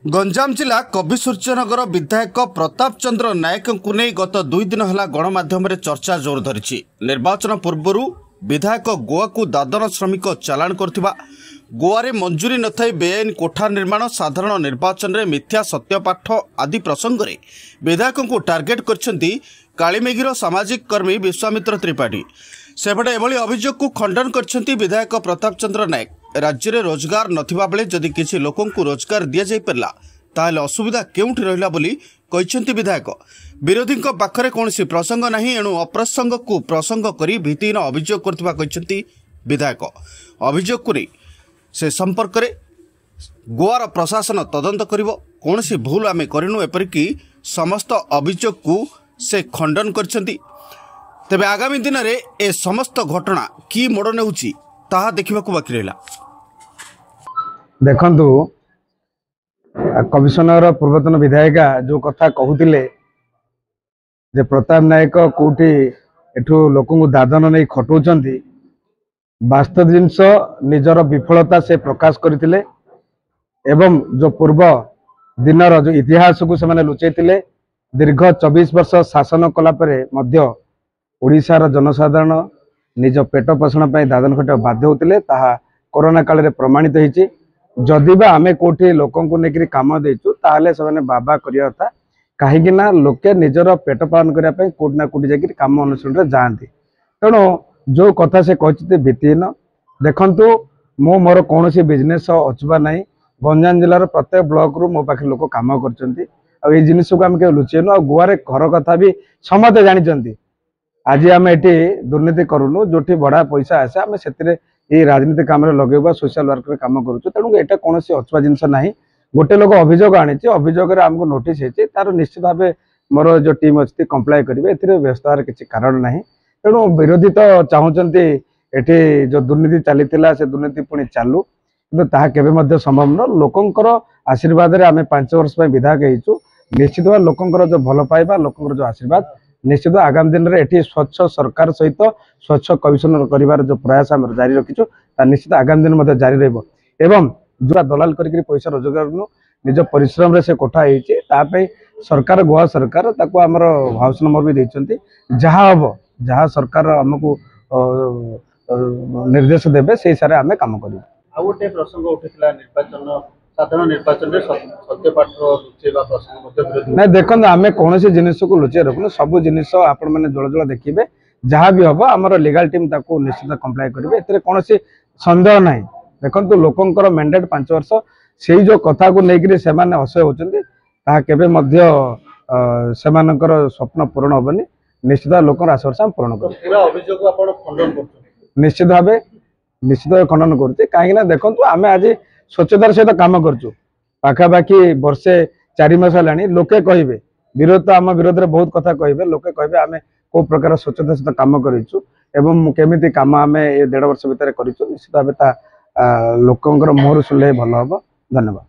गंजाम जिला कविसूर्यनगर विधायक प्रताप चंद्र नायक को नहीं गत 2 दिन है गणमाध्यम चर्चा जोर धरी। निर्वाचन पूर्व विधायक गोवा को दादन श्रमिक चालाण करथिबा, गोवा मंजूरी न थाई बेआईन कोठा निर्माण, साधारण निर्वाचन में मिथ्या सत्यपाठ आदि प्रसंग में विधायक को टार्गेट करछंती कालीमेघीर सामाजिक कर्मी विश्वामित्र त्रिपाठी। सेपटे एभली अभियोग को खंडन करछंती विधायक प्रताप चंद्र नायक। राज्य में रोजगार नथिबा बेले जदि किसी लोकों को रोजगार दि जाई परला ताहले असुविधा केउठी रहिला बोली कहिसंती विधायक। विरोधी पाखरे कौनसी प्रसंग नहीं, एणु अप्रसंग को प्रसंग करी भित्तिहीन अभियोग करथिबा कहिसंती विधायक। अभियोग को नहीं से संपर्क में गोवार प्रशासन तदंत करिवो, कौनसी भूल आमे करिनु एपरिकी समस्त अभियोग को से खंडन करछंती। तेबे आगामी दिन में ए समस्त घटना की मोड़ नेउची ताहा देखिबाकू बाकी रहिला। देखंतु कमिशनर पूर्वतन विधायिका जो कथा कहूतिले जे प्रताप नायक कोठी एठू लोकंकु दादन नहीं खटौचंती, वास्तव जिनस निजर विफलता से प्रकाश करथिले एवं जो पूर्व दिनर जो इतिहास को से लुचैतिले। दीर्घ 24 वर्ष शासन कला परे मध्य ओडिशार जनसाधारण निज पेट पोषण पर दादन खटा बाध्य होते, कोरोना काल में प्रमाणित होती। जदि बा आमे कोठी लोकन को लेकर काम देचु ताहले से बाबा करिया था, कहीं लोके निजर पेट पालन करने कोटी ना कोटी जाकर काम अनुष्ठान जाती। तेणु जो कथा से कहते भित्तिहीन। देखंतु मो मोर कौन बिजनेस अछुबा ना, गंजाम जिलार प्रत्येक ब्लॉक रु मो पाखे लोक काम कर जिनस को आम लुचेनु। आ गोवा घर कथा भी समझते जानते। आज आम ये दुर्नीति करूनु, जो बड़ा पैसा आसे आम से राजनीति काम लगे सोशल वर्क में काम करूँ। तेणु यहाँ कौन अछुआ जिनस ना। गोटे लोक अभियोग आनी, अभियोग आमको नोटिस होती, तार निश्चित भाव मोर जो टीम अच्छी कंप्लाई करेंगे, ए व्यस्त हर किसी कारण ना। तेणु विरोधी तो चाहते ये जो दुर्नीति चली से दुर्नीति पुणी चालू, कि केवे संभव न। लोकंर आशीर्वाद आम 5 वर्ष विधायक हो, निश्चित भाव लोकंर जो भल पाइबा, लोकंर जो आशीर्वाद निश्चित आगामी दिन में ये स्वच्छ सरकार सहित स्वच्छ कमिशनर कर जो प्रयास आम जारी रखीचु, निश्चित आगामी दिन में जारी रही। जो दलाल करके पैसा रोजगार निज परिश्रम से कोठा होती, सरकार गोवा सरकार आमर हाउस नंबर भी देते। जहाँ हम जहाँ सरकार आमको निर्देश देवे से हिसाब से आम कम कर। गोटे प्रसंग उठा निर्वाचन साधारण निर्वाचन में सत्यपाठ लुचेवा प्रसंग ना। देखो आम कौन जिनिस को लुचे रखुन, सब जिनिस आपण मैंने जोड़ जोड़ देखिए। जहाँ भी हम आमर लीगल टीम ताको निश्चित कंप्लाई करेंगे, ए कौन सन्देह ना। देखो लोकंर मैंडेट 5 वर्ष, से जो कथा को लेकर से असह्य होती, स्वप्न पूरण हेनी। निश्चित लोकर आशा पूरण कर निश्चित भाव खंडन कर। कहीं देखो आम आज स्वच्छतार सहित काम करुँ, पाखापाखि वर्षे 4 मास है। लोके कहे विरोध तो आम विरोध में बहुत कथा कहे, लोके कहे आम को प्रकार स्वच्छता सहित काम करूँ एवं केमी कम आम 1.5 वर्ष भितर करूँ। निश्चित भाव लोकंर मुहर शुणिले भल हम। धन्यवाद।